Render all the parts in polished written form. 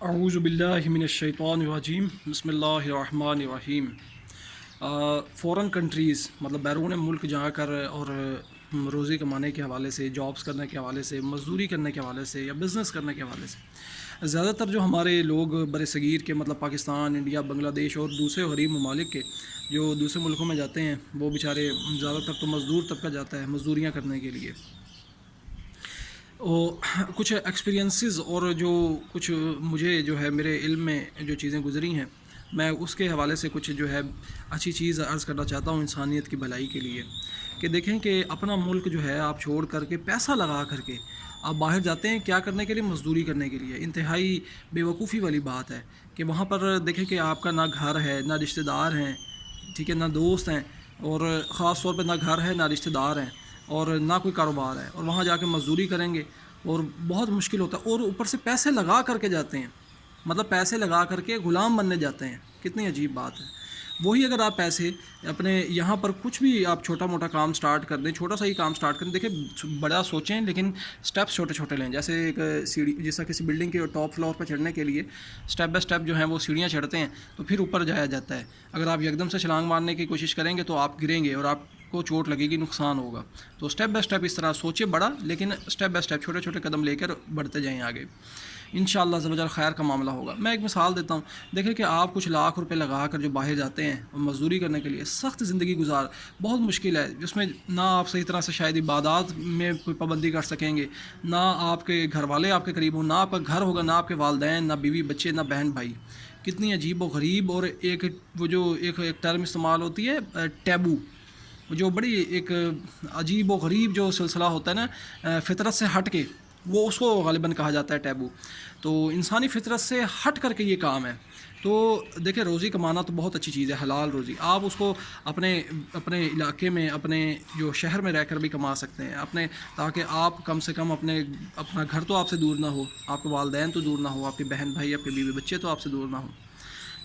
اعوذ باللہ من الشیطان الرجیم بسم اللہ الرحمن الرحیم۔ فورن کنٹریز مطلب بیرون ملک جا کر اور روزی کمانے کے حوالے سے، جابس کرنے کے حوالے سے، مزدوری کرنے کے حوالے سے یا بزنس کرنے کے حوالے سے زیادہ تر جو ہمارے لوگ بر صغیر کے مطلب پاکستان، انڈیا، بنگلہ دیش اور دوسرے غریب ممالک کے جو دوسرے ملکوں میں جاتے ہیں، وہ بیچارے زیادہ تر تو مزدور طبقہ جاتا ہے مزدوریاں کرنے کے لیے۔ کچھ ایکسپیرینسز اور جو کچھ مجھے جو ہے میرے علم میں جو چیزیں گزری ہیں، میں اس کے حوالے سے کچھ جو ہے اچھی چیز عرض کرنا چاہتا ہوں انسانیت کی بھلائی کے لیے، کہ دیکھیں کہ اپنا ملک جو ہے آپ چھوڑ کر کے پیسہ لگا کر کے آپ باہر جاتے ہیں کیا کرنے کے لیے؟ مزدوری کرنے کے لیے۔ انتہائی بے وقوفی والی بات ہے کہ وہاں پر دیکھیں کہ آپ کا نہ گھر ہے، نہ رشتہ دار ہیں، ٹھیک ہے، نہ دوست ہیں، اور خاص طور پہ نہ گھر ہے، نہ رشتہ دار ہیں، اور نہ کوئی کاروبار ہے، اور وہاں جا کے مزدوری کریں گے اور بہت مشکل ہوتا ہے، اور اوپر سے پیسے لگا کر کے جاتے ہیں، مطلب پیسے لگا کر کے غلام بننے جاتے ہیں۔ کتنی عجیب بات ہے۔ وہی اگر آپ پیسے اپنے یہاں پر کچھ بھی آپ چھوٹا موٹا کام سٹارٹ کر دیں، چھوٹا سا ہی کام سٹارٹ کریں، دیکھیں بڑا سوچیں لیکن سٹیپس چھوٹے چھوٹے لیں، جیسے ایک سیڑھی، جیسا کسی بلڈنگ کے ٹاپ فلور پر چڑھنے کے لیے سٹیپ بائی سٹیپ جو ہیں وہ سیڑھیاں چڑھتے ہیں تو پھر اوپر جایا جاتا ہے۔ اگر آپ یکدم سے چھلانگ مارنے کی کوشش کریں گے تو آپ گریں گے اور آپ کو چوٹ لگے گی، نقصان ہوگا۔ تو سٹیپ بائی سٹیپ اس طرح سوچے بڑا، لیکن سٹیپ بائی سٹیپ چھوٹے چھوٹے قدم لے کر بڑھتے جائیں آگے، انشاءاللہ عز و جل خیر کا معاملہ ہوگا۔ میں ایک مثال دیتا ہوں، دیکھیں کہ آپ کچھ لاکھ روپے لگا کر جو باہر جاتے ہیں مزدوری کرنے کے لیے، سخت زندگی گزار بہت مشکل ہے، جس میں نہ آپ صحیح طرح سے شاید عبادات میں کوئی پابندی کر سکیں گے، نہ آپ کے گھر والے آپ کے قریب ہوں، نہ آپ کا گھر ہوگا، نہ آپ کے والدین، نہ بیوی بچے، نہ بہن بھائی۔ کتنی عجیب و غریب، اور ایک وہ جو ایک ٹرم استعمال ہوتی ہے ٹیبو، جو بڑی ایک عجیب و غریب جو سلسلہ ہوتا ہے نا فطرت سے ہٹ کے، وہ اس کو غالباً کہا جاتا ہے ٹیبو۔ تو انسانی فطرت سے ہٹ کر کے یہ کام ہے۔ تو دیکھیں روزی کمانا تو بہت اچھی چیز ہے، حلال روزی، آپ اس کو اپنے علاقے میں، اپنے جو شہر میں رہ کر بھی کما سکتے ہیں، تاکہ آپ کم سے کم اپنا گھر تو آپ سے دور نہ ہو، آپ کے والدین تو دور نہ ہو، آپ کے بہن بھائی، آپ کے بیوی بچے تو آپ سے دور نہ ہو،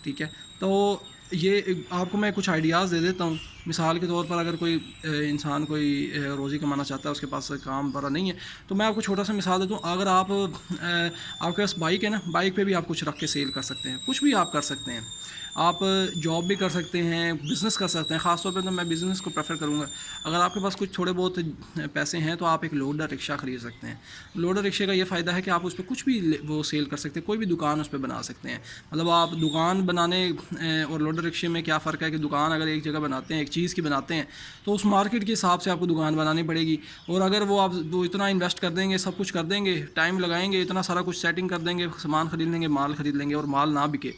ٹھیک ہے۔ تو یہ آپ کو میں کچھ آئیڈیاز دے دیتا ہوں۔ مثال کے طور پر اگر کوئی انسان کوئی روزی کمانا چاہتا ہے، اس کے پاس کام بڑا نہیں ہے، تو میں آپ کو چھوٹا سا مثال دیتا ہوں۔ اگر آپ کے پاس بائک ہے نا، بائک پہ بھی آپ کچھ رکھ کے سیل کر سکتے ہیں، کچھ بھی آپ کر سکتے ہیں، آپ جاب بھی کر سکتے ہیں، بزنس کر سکتے ہیں۔ خاص طور پہ تو میں بزنس کو پریفر کروں گا۔ اگر آپ کے پاس کچھ تھوڑے بہت پیسے ہیں تو آپ ایک لوڈر رکشہ خرید سکتے ہیں۔ لوڈر رکشے کا یہ فائدہ ہے کہ آپ اس پہ کچھ بھی وہ سیل کر سکتے ہیں، کوئی بھی دکان اس پہ بنا سکتے ہیں۔ مطلب آپ دکان بنانے اور لوڈر رکشے میں کیا فرق ہے کہ دکان اگر ایک جگہ بناتے ہیں، ایک چیز کی بناتے ہیں، تو اس مارکیٹ کے حساب سے آپ کو دکان بنانی پڑے گی، اور اگر وہ اتنا انویسٹ کر دیں گے، سب کچھ کر دیں گے، ٹائم لگائیں گے، اتنا سارا کچھ سیٹنگ کر دیں گے، سامان خرید لیں گے، مال خرید لیں گے، اور مال نہ بکے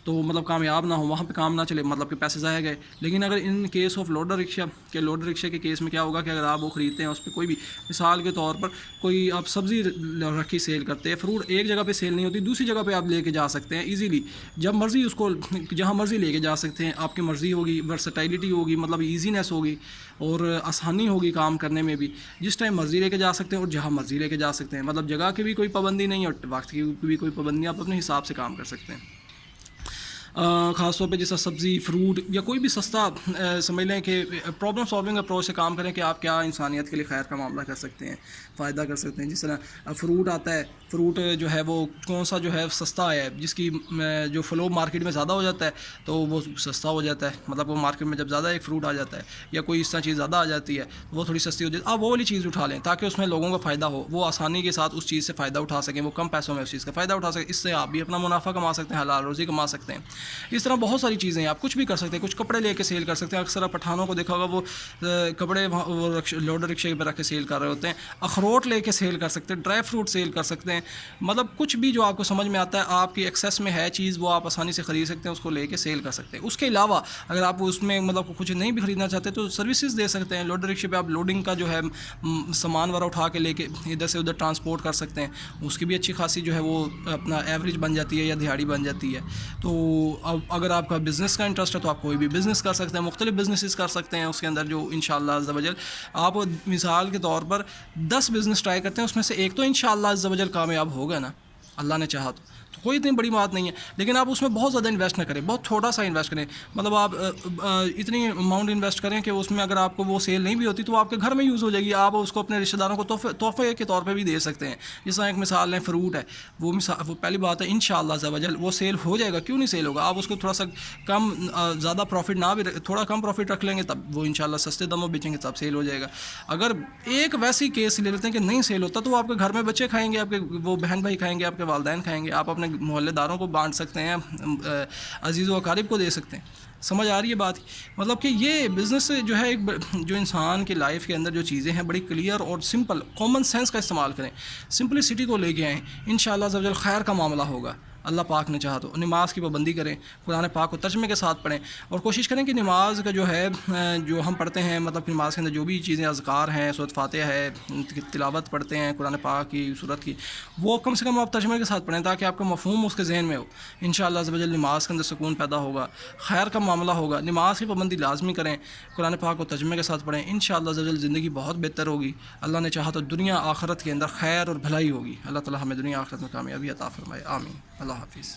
تو مطلب کامیاب نہ ہو، وہاں پہ کام نہ چلے، مطلب کہ پیسے ضائع گئے۔ لیکن اگر ان کیس آف لوڈر رکشے کے کیس میں کیا ہوگا کہ اگر آپ وہ خریدتے ہیں، اس پہ کوئی بھی، مثال کے طور پر کوئی آپ سبزی رکھی سیل کرتے ہیں، فروٹ ایک جگہ پہ سیل نہیں ہوتی، دوسری جگہ پہ آپ لے کے جا سکتے ہیں ایزیلی، جب مرضی اس کو جہاں مرضی لے کے جا سکتے ہیں، آپ کی مرضی ہوگی، ورسٹائلٹی ہوگی، مطلب ایزینس ہوگی، اور آسانی ہوگی کام کرنے میں بھی، جس ٹائم مرضی لے کے جا سکتے ہیں اور جہاں مرضی لے کے جا سکتے ہیں، مطلب جگہ کی بھی کوئی پابندی نہیں اور وقت کی بھی کوئی پابندی، آپ اپنے حساب سے کام کر سکتے ہیں۔ خاص طور پہ جیسا سبزی، فروٹ یا کوئی بھی سستا سمجھ لیں کہ پرابلم سالونگ اپروچ سے کام کریں کہ آپ کیا انسانیت کے لیے خیر کا معاملہ کر سکتے ہیں، فائدہ کر سکتے ہیں۔ جس طرح فروٹ آتا ہے، فروٹ جو ہے وہ کون سا جو ہے سستا ہے، جس کی جو فلو مارکیٹ میں زیادہ ہو جاتا ہے تو وہ سستا ہو جاتا ہے، مطلب وہ مارکیٹ میں جب زیادہ ایک فروٹ آ جاتا ہے یا کوئی اس طرح چیز زیادہ آ جاتی ہے وہ تھوڑی سستی ہو جاتی ہے، آپ وہ والی چیز اٹھا لیں تاکہ اس میں لوگوں کا فائدہ ہو، وہ آسانی کے ساتھ اس چیز سے فائدہ اٹھا سکیں، وہ کم پیسوں میں اس چیز کا فائدہ اٹھا سکیں، اس سے آپ بھی اپنا منافع کما سکتے ہیں، حلال روزی کما سکتے ہیں۔ اس طرح بہت ساری چیزیں ہیں، آپ کچھ بھی کر سکتے ہیں، کچھ کپڑے لے کے سیل کر سکتے ہیں۔ اکثر آپ پٹھانوں کو دیکھا ہوگا وہ کپڑے لوڈر رکشے پہ رکھ کے سیل کر رہے ہوتے ہیں، اخروٹ لے کے سیل کر سکتے ہیں، ڈرائی فروٹ سیل کر سکتے ہیں، مطلب کچھ بھی جو آپ کو سمجھ میں آتا ہے، آپ کی ایکسیس میں ہے چیز، وہ آپ آسانی سے خرید سکتے ہیں، اس کو لے کے سیل کر سکتے ہیں۔ اس کے علاوہ اگر آپ اس میں مطلب کچھ نہیں بھی خریدنا چاہتے تو سروسز دے سکتے ہیں، لوڈر رکشے پہ آپ لوڈنگ کا جو ہے سامان وغیرہ اٹھا کے لے کے ادھر سے ادھر ٹرانسپورٹ کر سکتے ہیں، اس کی بھی اچھی خاصی جو ہے وہ اپنا ایوریج بن جاتی ہے یا دہاڑی بن جاتی ہے۔ تو اب اگر آپ کا بزنس کا انٹرسٹ ہے تو آپ کوئی بھی بزنس کر سکتے ہیں، مختلف بزنسز کر سکتے ہیں اس کے اندر، جو انشاءاللہ عز و جل آپ مثال کے طور پر 10 بزنس ٹرائی کرتے ہیں، اس میں سے ایک تو انشاءاللہ عز و جل کامیاب ہوگا نا، اللہ نے چاہا تو کوئی اتنی بڑی بات نہیں ہے، لیکن آپ اس میں بہت زیادہ انویسٹ نہ کریں، بہت چھوٹا سا انویسٹ کریں، مطلب آپ اتنی اماؤنٹ انویسٹ کریں کہ اس میں اگر آپ کو وہ سیل نہیں بھی ہوتی تو آپ کے گھر میں یوز ہو جائے گی، آپ اس کو اپنے رشتہ داروں کو تحفے کے طور پہ بھی دے سکتے ہیں۔ جس طرح ایک مثال ہے فروٹ ہے، وہ پہلی بات ہے انشاءاللہ عز و جل وہ سیل ہو جائے گا، کیوں نہیں سیل ہوگا؟ آپ اس کو تھوڑا سا کم زیادہ پروفٹ نہ بھی تھوڑا کم پروفٹ رکھ لیں گے تب وہ انشاءاللہ سستے دموں بیچیں گے تب سیل ہو جائے گا۔ اگر ایک ویسی کیس لے لیتے ہیں کہ نہیں سیل ہوتا تو وہ آپ کے گھر میں بچے کھائیں گے، آپ کے وہ بہن بھائی کھائیں گے، آپ کے والدین کھائیں گے، آپ اپنے محلے داروں کو بانٹ سکتے ہیں، عزیز و اقارب کو دے سکتے ہیں۔ سمجھ آ رہی ہے بات؟ مطلب کہ یہ بزنس جو ہے ایک جو انسان کی لائف کے اندر جو چیزیں ہیں بڑی کلیئر اور سمپل کامن سینس کا استعمال کریں، سمپلسٹی کو لے کے آئیں، انشاءاللہ عز و جل خیر کا معاملہ ہوگا اللہ پاک نے چاہا تو۔ نماز کی پابندی کریں، قرآن پاک کو ترجمے کے ساتھ پڑھیں، اور کوشش کریں کہ نماز کا جو ہے جو ہم پڑھتے ہیں، مطلب کہ نماز کے اندر جو بھی چیزیں اذکار ہیں، سورۃ فاتحہ ہے، تلاوت پڑھتے ہیں قرآن پاک کی سورت کی، وہ کم سے کم آپ ترجمے کے ساتھ پڑھیں تاکہ آپ کا مفہوم اس کے ذہن میں ہو۔ انشاءاللہ عز و جل نماز کے اندر سکون پیدا ہوگا، خیر کا معاملہ ہوگا۔ نماز کی پابندی لازمی کریں، قرآن پاک کو ترجمے کے ساتھ پڑھیں، انشاءاللہ عز و جل زندگی بہت بہتر ہوگی۔ اللہ نے چاہا تو دنیا آخرت کے اندر خیر اور بھلائی ہوگی۔ اللہ تعالی ہمیں دنیا آخرت میں کامیابی عطا فرمائے، آمین۔ اللہ حافظ۔